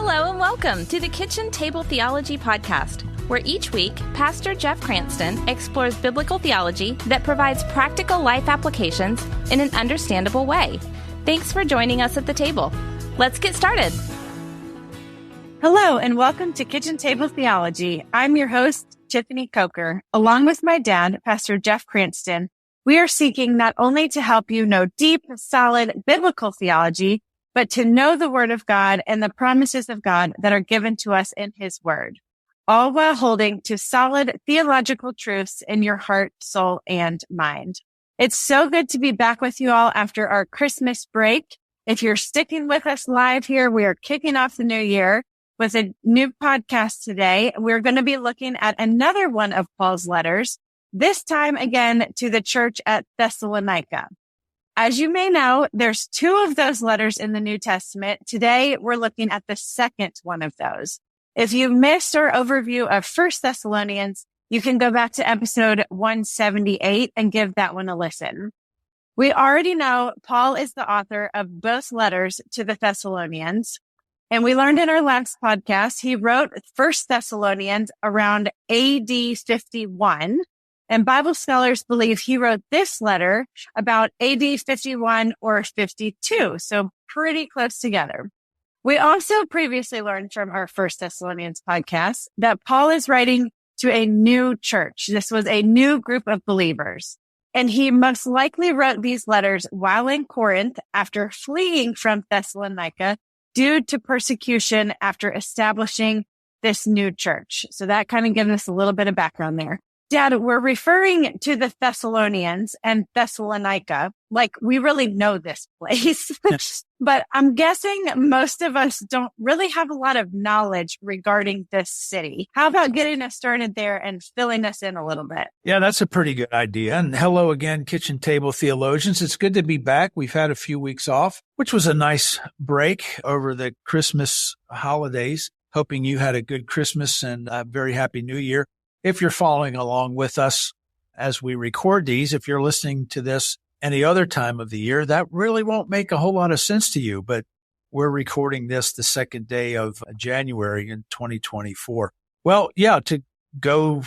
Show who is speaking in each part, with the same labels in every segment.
Speaker 1: Hello and welcome to the Kitchen Table Theology podcast, where each week, Pastor Jeff Cranston explores biblical theology that provides practical life applications in an understandable way. Thanks for joining us at the table. Let's get started.
Speaker 2: Hello and welcome to Kitchen Table Theology. I'm your host, Tiffany Coker. Along with my dad, Pastor Jeff Cranston, we are seeking not only to help you know deep, solid biblical theology, but to know the Word of God and the promises of God that are given to us in His Word, all while holding to solid theological truths in your heart, soul, and mind. It's so good to be back with you all after our Christmas break. If you're sticking with us live here, we are kicking off the new year with a new podcast today. We're going to be looking at another one of Paul's letters, this time again to the church at Thessalonica. As you may know, there's two of those letters in the New Testament. Today, we're looking at the second one of those. If you missed our overview of 1 Thessalonians, you can go back to episode 178 and give that one a listen. We already know Paul is the author of both letters to the Thessalonians. And we learned in our last podcast, he wrote 1 Thessalonians around AD 51. And Bible scholars believe he wrote this letter about AD 51 or 52. So pretty close together. We also previously learned from our 1 Thessalonians podcast that Paul is writing to a new church. This was a new group of believers. And he most likely wrote these letters while in Corinth after fleeing from Thessalonica due to persecution after establishing this new church. So that kind of gives us a little bit of background there. Dad, we're referring to the Thessalonians and Thessalonica like we really know this place. But I'm guessing most of us don't really have a lot of knowledge regarding this city. How about getting us started there and filling us in a little bit?
Speaker 3: Yeah, that's a pretty good idea. And hello again, Kitchen Table Theologians. It's good to be back. We've had a few weeks off, which was a nice break over the Christmas holidays. Hoping you had a good Christmas and a very happy New Year. If you're following along with us as we record these, if you're listening to this any other time of the year, that really won't make a whole lot of sense to you. But we're recording this the second day of January in 2024. Well, yeah, to go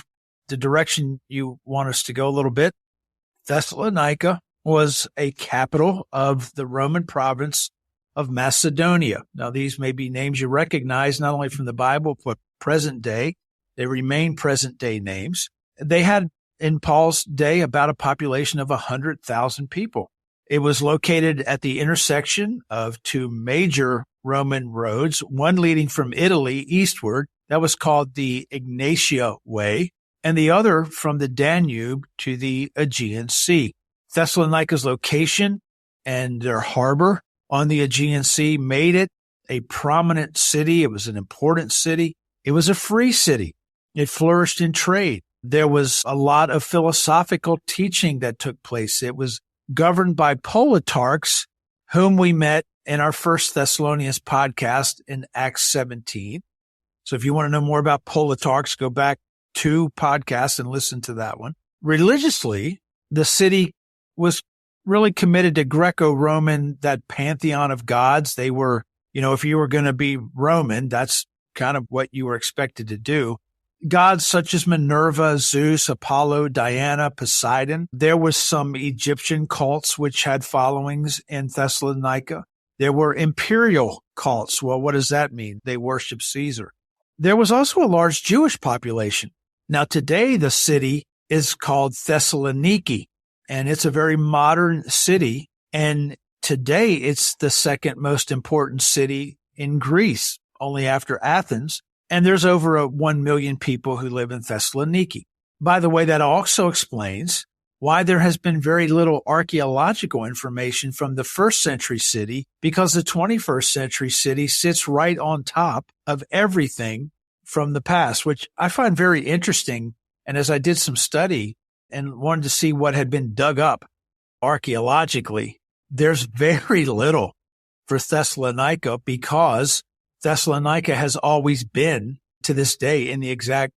Speaker 3: the direction you want us to go a little bit, Thessalonica was a capital of the Roman province of Macedonia. Now, these may be names you recognize not only from the Bible, but present day. They remain present-day names. They had, in Paul's day, about a population of 100,000 people. It was located at the intersection of two major Roman roads, one leading from Italy eastward, that was called the Egnatia Way, and the other from the Danube to the Aegean Sea. Thessalonica's location and their harbor on the Aegean Sea made it a prominent city. It was an important city. It was a free city. It flourished in trade. There was a lot of philosophical teaching that took place. It was governed by politarchs, whom we met in our 1 Thessalonians podcast in Acts 17. So if you want to know more about politarchs, go back 2 podcasts and listen to that one. Religiously, the city was really committed to Greco-Roman, that pantheon of gods. They were, if you were going to be Roman, that's kind of what you were expected to do. Gods such as Minerva, Zeus, Apollo, Diana, Poseidon. There was some Egyptian cults which had followings in Thessalonica. There were imperial cults. Well, what does that mean? They worship Caesar. There was also a large Jewish population. Now, today the city is called Thessaloniki, and it's a very modern city. And today it's the second most important city in Greece, only after Athens. And there's over 1 million people who live in Thessaloniki. By the way, that also explains why there has been very little archaeological information from the first century city, because the 21st century city sits right on top of everything from the past, which I find very interesting. And as I did some study and wanted to see what had been dug up archaeologically, there's very little for Thessalonica because Thessalonica has always been, to this day, in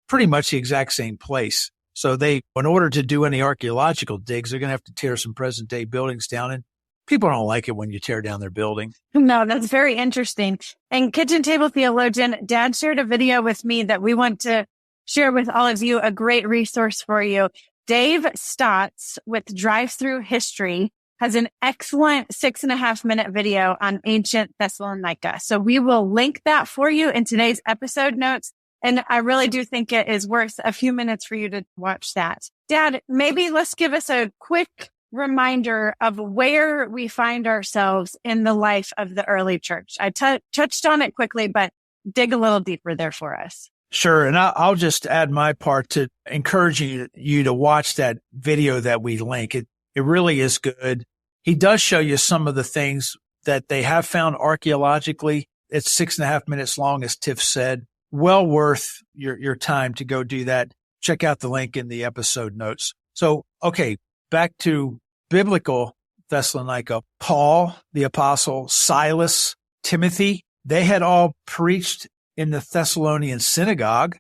Speaker 3: pretty much the exact same place. So in order to do any archaeological digs, they're going to have to tear some present day buildings down. And People don't like it when you tear down their building.
Speaker 2: No, that's very interesting. And Kitchen Table Theologian, Dad shared a video with me that we want to share with all of you, a great resource for you. Dave Stotts with Drive-Through History has an excellent 6.5-minute video on ancient Thessalonica. So we will link that for you in today's episode notes. And I really do think it is worth a few minutes for you to watch that. Dad, maybe let's give us a quick reminder of where we find ourselves in the life of the early church. I touched on it quickly, but dig a little deeper there for us.
Speaker 3: Sure. And I'll just add my part to encouraging you to watch that video that we link. It really is good. He does show you some of the things that they have found archaeologically. It's 6.5 minutes long, as Tiff said. Well worth your time to go do that. Check out the link in the episode notes. So, okay, back to biblical Thessalonica. Paul, the apostle, Silas, Timothy, they had all preached in the Thessalonian synagogue,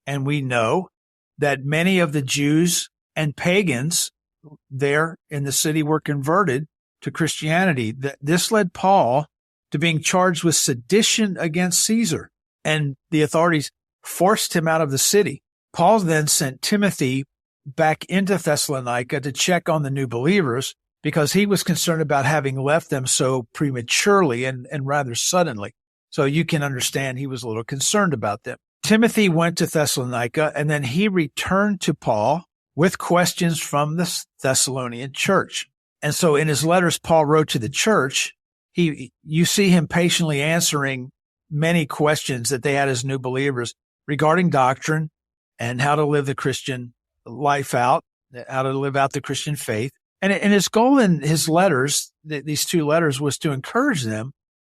Speaker 3: and we know that many of the Jews and pagans there in the city were converted to Christianity. This led Paul to being charged with sedition against Caesar, and the authorities forced him out of the city. Paul then sent Timothy back into Thessalonica to check on the new believers because he was concerned about having left them so prematurely and rather suddenly. So you can understand he was a little concerned about them. Timothy went to Thessalonica, and then he returned to Paul with questions from the Thessalonian church. And so in his letters Paul wrote to the church, you see him patiently answering many questions that they had as new believers regarding doctrine and how to live the Christian life out, how to live out the Christian faith. And his goal in his letters, these two letters, was to encourage them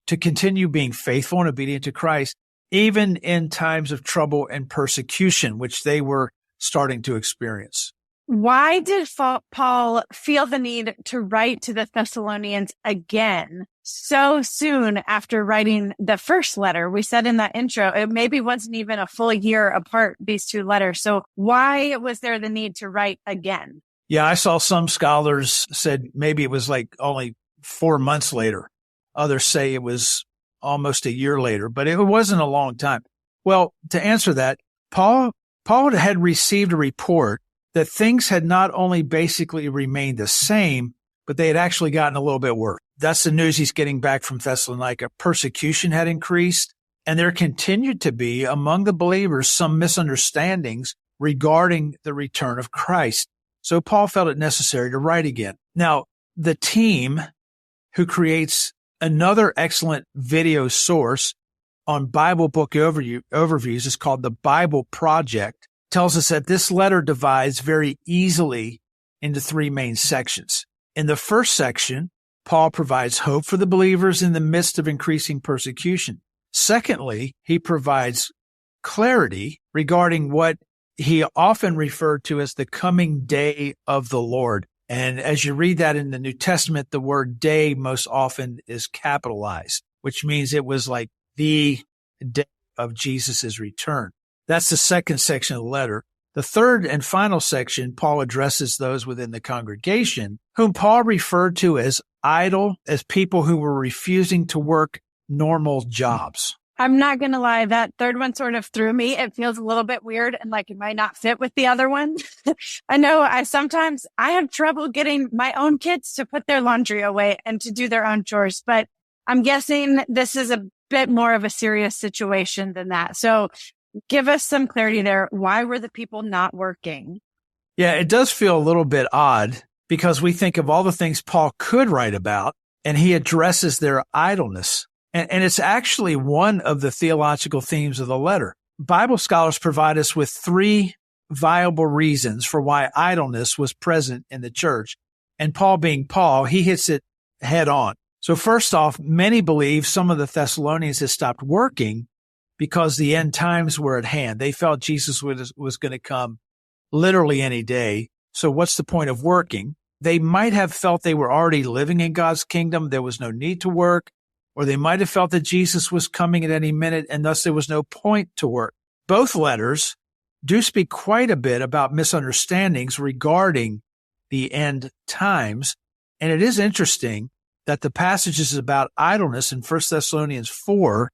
Speaker 3: to continue being faithful and obedient to Christ, even in times of trouble and persecution, which they were starting to experience.
Speaker 2: Why did Paul feel the need to write to the Thessalonians again so soon after writing the first letter? We said in that intro, it maybe wasn't even a full year apart, these two letters. So why was there the need to write again?
Speaker 3: Yeah, I saw some scholars said maybe it was like only 4 months later. Others say it was almost a year later, but it wasn't a long time. Well, to answer that, Paul had received a report that things had not only basically remained the same, but they had actually gotten a little bit worse. That's the news he's getting back from Thessalonica. Persecution had increased, and there continued to be among the believers some misunderstandings regarding the return of Christ. So Paul felt it necessary to write again. Now, the team who creates another excellent video source on Bible book overviews is called the Bible Project, tells us that this letter divides very easily into 3 main sections. In the first section, Paul provides hope for the believers in the midst of increasing persecution. Secondly, he provides clarity regarding what he often referred to as the coming day of the Lord. And as you read that in the New Testament, the word day most often is capitalized, which means it was like the day of Jesus' return. That's the second section of the letter. The third and final section, Paul addresses those within the congregation, whom Paul referred to as idle, as people who were refusing to work normal jobs.
Speaker 2: I'm not going to lie. That third one sort of threw me. It feels a little bit weird and like it might not fit with the other one. I know I have trouble getting my own kids to put their laundry away and to do their own chores, but I'm guessing this is a bit more of a serious situation than that. So give us some clarity there. Why were the people not working?
Speaker 3: Yeah, it does feel a little bit odd because we think of all the things Paul could write about, and he addresses their idleness. And it's actually one of the theological themes of the letter. Bible scholars provide us with 3 viable reasons for why idleness was present in the church. And Paul being Paul, he hits it head on. So first off, many believe some of the Thessalonians had stopped working because the end times were at hand. They felt Jesus was going to come literally any day. So what's the point of working? They might have felt they were already living in God's kingdom. There was no need to work. Or they might have felt that Jesus was coming at any minute, and thus there was no point to work. Both letters do speak quite a bit about misunderstandings regarding the end times. And it is interesting that the passages about idleness in 1 Thessalonians 4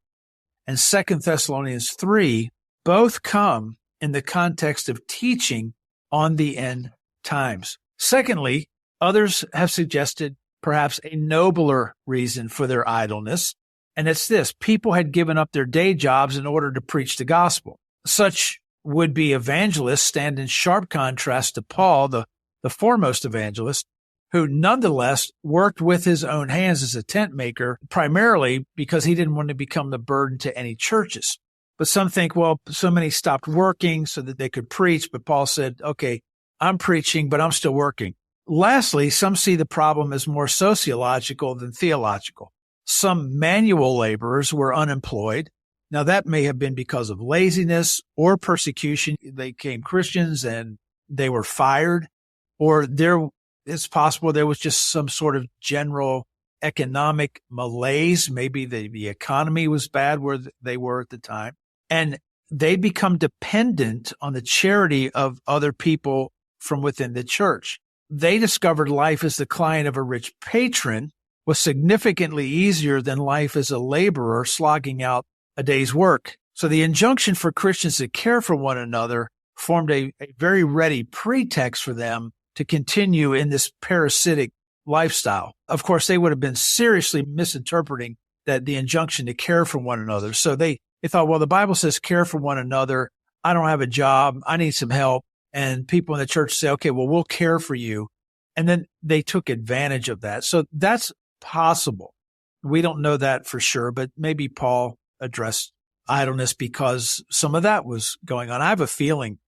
Speaker 3: and 2 Thessalonians 3 both come in the context of teaching on the end times. Secondly, others have suggested perhaps a nobler reason for their idleness, and it's this: people had given up their day jobs in order to preach the gospel. Such would-be evangelists stand in sharp contrast to Paul, the foremost evangelist, who nonetheless worked with his own hands as a tent maker, primarily because he didn't want to become the burden to any churches. But some think, well, so many stopped working so that they could preach, but Paul said, okay, I'm preaching, but I'm still working. Lastly, some see the problem as more sociological than theological. Some manual laborers were unemployed. Now, that may have been because of laziness or persecution. They became Christians and they were fired, or it's possible there was just some sort of general economic malaise. Maybe the economy was bad where they were at the time, and they become dependent on the charity of other people from within the church. They discovered life as the client of a rich patron was significantly easier than life as a laborer slogging out a day's work. So the injunction for Christians to care for one another formed a very ready pretext for them to continue in this parasitic lifestyle. Of course, they would have been seriously misinterpreting the injunction to care for one another. So they thought, well, the Bible says care for one another. I don't have a job. I need some help. And people in the church say, okay, well, we'll care for you. And then they took advantage of that. So that's possible. We don't know that for sure, but maybe Paul addressed idleness because some of that was going on. I have a feeling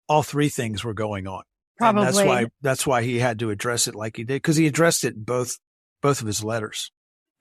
Speaker 3: all three things were going on.
Speaker 2: Probably.
Speaker 3: And that's why he had to address it like he did, because he addressed it in both of his letters.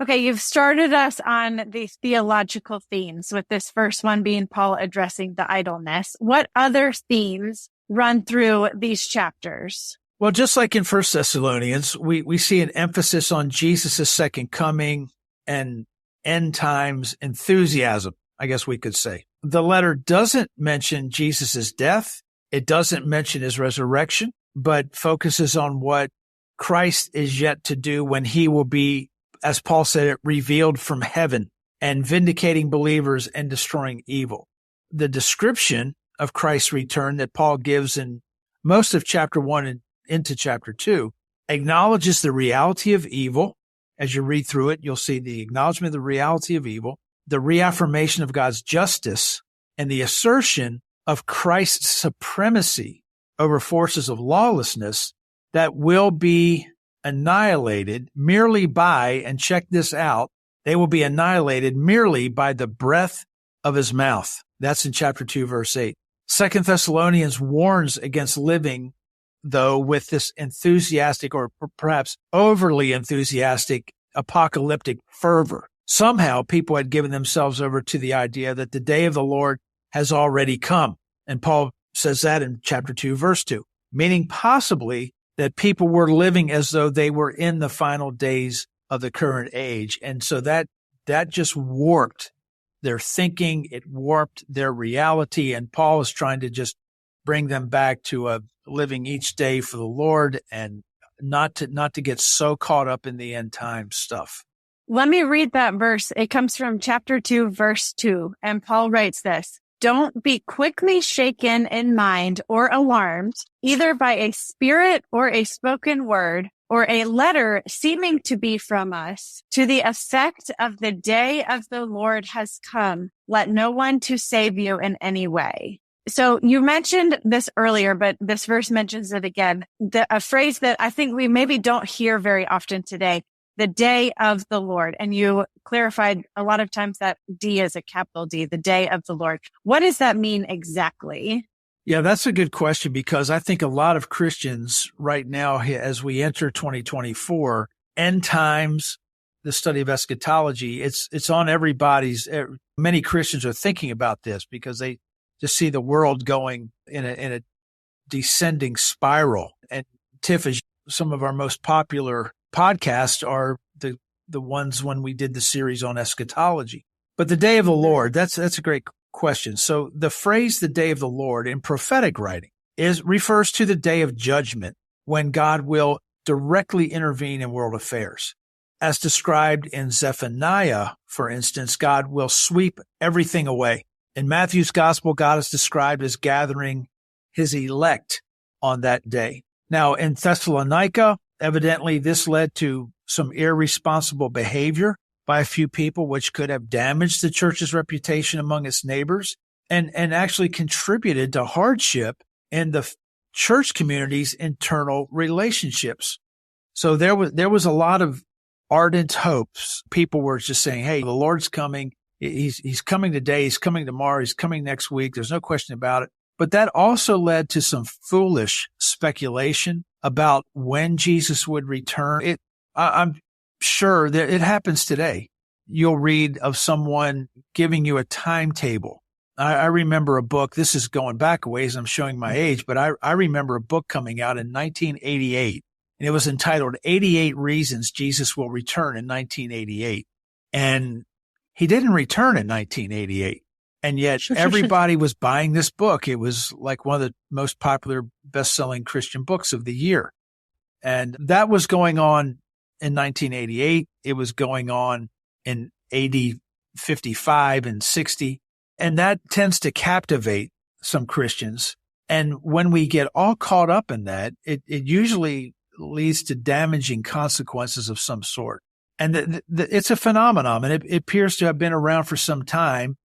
Speaker 2: Okay, you've started us on these theological themes, with this first one being Paul addressing the idleness. What other themes run through these chapters?
Speaker 3: Well, just like in 1 Thessalonians, we see an emphasis on Jesus' second coming and end times enthusiasm, I guess we could say. The letter doesn't mention Jesus' death. It doesn't mention his resurrection, but focuses on what Christ is yet to do when he will be, as Paul said it, revealed from heaven and vindicating believers and destroying evil. The description of Christ's return that Paul gives in most of chapter 1 and into chapter 2 acknowledges the reality of evil. As you read through it, you'll see the acknowledgement of the reality of evil, the reaffirmation of God's justice, and the assertion of Christ's supremacy over forces of lawlessness that will be annihilated merely by, and check this out, they will be annihilated merely by the breath of his mouth. That's in chapter 2, verse 8. 2 Thessalonians warns against living, though, with this enthusiastic or perhaps overly enthusiastic apocalyptic fervor. Somehow people had given themselves over to the idea that the day of the Lord has already come. And Paul says that in chapter 2, verse 2, meaning possibly that people were living as though they were in the final days of the current age. And so that just warped their thinking. It warped their reality. And Paul is trying to just bring them back to living each day for the Lord and not to get so caught up in the end time stuff.
Speaker 2: Let me read that verse. It comes from chapter 2, verse 2. And Paul writes this: "Don't be quickly shaken in mind or alarmed, either by a spirit or a spoken word, or a letter seeming to be from us, to the effect of the day of the Lord has come. Let no one to save you in any way." So you mentioned this earlier, but this verse mentions it again. A phrase that I think we maybe don't hear very often today, the day of the Lord. And you clarified a lot of times that D is a capital D, the day of the Lord. What does that mean exactly?
Speaker 3: Yeah, that's a good question, because I think a lot of Christians right now, as we enter 2024, end times, the study of eschatology, it's on everybody's. Many Christians are thinking about this because they just see the world going in a descending spiral. And Tiff, as some of our most popular podcasts are the ones when we did the series on eschatology. But the day of the Lord, that's a great question. So the phrase, the day of the Lord, in prophetic writing refers to the day of judgment when God will directly intervene in world affairs. as described in Zephaniah, for instance, God will sweep everything away. In Matthew's gospel, God is described as gathering his elect on that day. Now, in Thessalonica, evidently this led to some irresponsible behavior by a few people, which could have damaged the church's reputation among its neighbors and actually contributed to hardship in the church community's internal relationships. So there was a lot of ardent hopes. People were just saying, hey, the Lord's coming. He's coming today. He's coming tomorrow. He's coming next week. There's no question about it. But that also led to some foolish speculation about when Jesus would return. I'm sure that it happens today. You'll read of someone giving you a timetable. I remember a book. This is going back a ways. I'm showing my age, but I remember a book coming out in 1988, and it was entitled 88 Reasons Jesus Will Return in 1988. And he didn't return in 1988. And yet everybody was buying this book. It was like one of the most popular best-selling Christian books of the year. And that was going on in 1988. It was going on in AD 55 and 60. And that tends to captivate some Christians. And when we get all caught up in that, it usually leads to damaging consequences of some sort. And it's a phenomenon, and it appears to have been around for some time,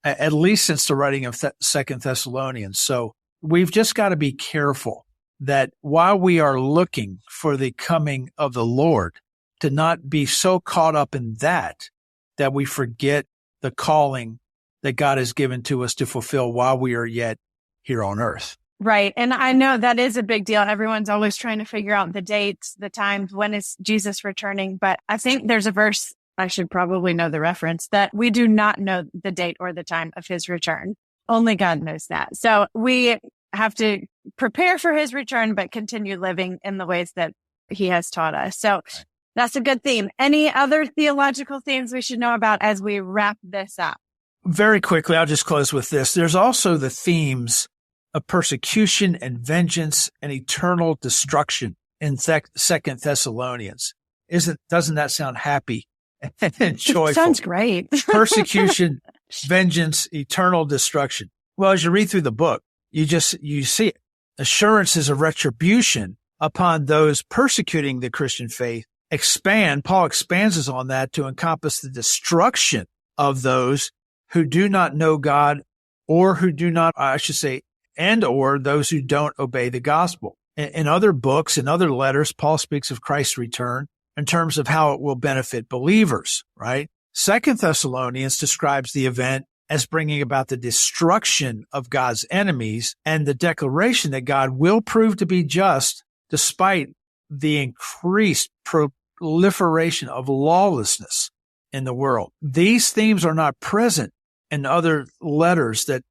Speaker 3: at least since the writing of Second Thessalonians. So we've just got to be careful that while we are looking for the coming of the Lord, to not be so caught up in that we forget the calling that God has given to us to fulfill while we are yet here on earth.
Speaker 2: Right. And I know that is a big deal. Everyone's always trying to figure out the dates, the times, when is Jesus returning. But I think there's a verse, I should probably know the reference, that we do not know the date or the time of his return. Only God knows that. So we have to prepare for his return, but continue living in the ways that he has taught us. So that's a good theme. Any other theological themes we should know about as we wrap this up?
Speaker 3: Very quickly, I'll just close with this. There's also the themes of persecution and vengeance and eternal destruction in Second Thessalonians. Doesn't that sound happy and joyful?
Speaker 2: It sounds great.
Speaker 3: Persecution, vengeance, eternal destruction. Well, as you read through the book, you see it. Assurances of retribution upon those persecuting the Christian faith Paul expands on that to encompass the destruction of those who do not know God or who do not, or those who don't obey the gospel. In other books, in other letters, Paul speaks of Christ's return in terms of how it will benefit believers, right? Second Thessalonians describes the event as bringing about the destruction of God's enemies and the declaration that God will prove to be just despite the increased proliferation of lawlessness in the world. These themes are not present in other letters that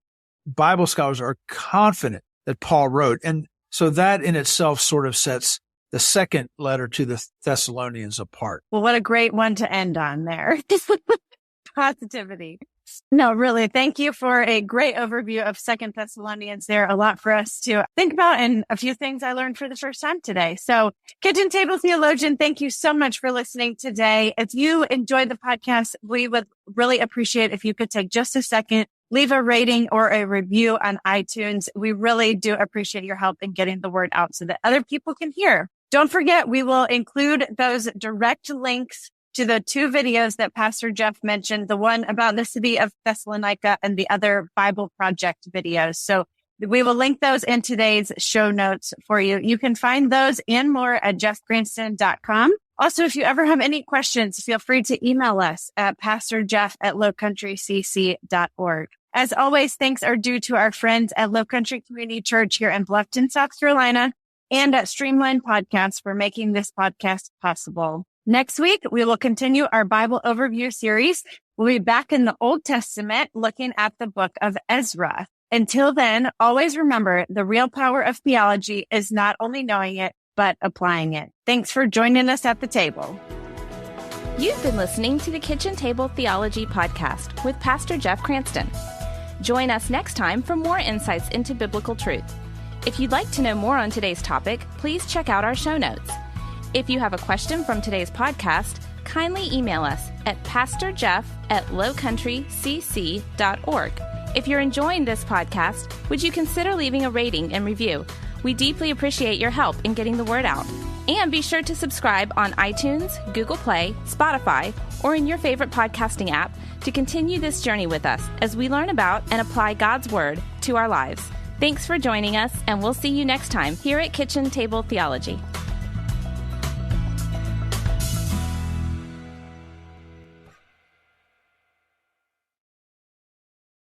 Speaker 3: Bible scholars are confident that Paul wrote. And so that in itself sort of sets the second letter to the Thessalonians apart.
Speaker 2: Well, what a great one to end on there. Positivity. No, really, thank you for a great overview of Second Thessalonians. There are a lot for us to think about and a few things I learned for the first time today. So, Kitchen Table Theologian, thank you so much for listening today. If you enjoyed the podcast, we would really appreciate if you could take just a second, leave a rating or a review on iTunes. We really do appreciate your help in getting the word out so that other people can hear. Don't forget, we will include those direct links to the two videos that Pastor Jeff mentioned, the one about the city of Thessalonica and the other Bible Project videos. So we will link those in today's show notes for you. You can find those and more at jeffcranston.com. Also, if you ever have any questions, feel free to email us at pastorjeff@lowcountrycc.org. As always, thanks are due to our friends at Low Country Community Church here in Bluffton, South Carolina, and at Streamline Podcasts for making this podcast possible. Next week, we will continue our Bible overview series. We'll be back in the Old Testament looking at the book of Ezra. Until then, always remember the real power of theology is not only knowing it, but applying it. Thanks for joining us at the table.
Speaker 1: You've been listening to the Kitchen Table Theology Podcast with Pastor Jeff Cranston. Join us next time for more insights into biblical truth. If you'd like to know more on today's topic, please check out our show notes. If you have a question from today's podcast, kindly email us at pastorjeff@lowcountrycc.org. If you're enjoying this podcast, would you consider leaving a rating and review? We deeply appreciate your help in getting the word out. And be sure to subscribe on iTunes, Google Play, Spotify, or in your favorite podcasting app to continue this journey with us as we learn about and apply God's Word to our lives. Thanks for joining us, and we'll see you next time here at Kitchen Table Theology.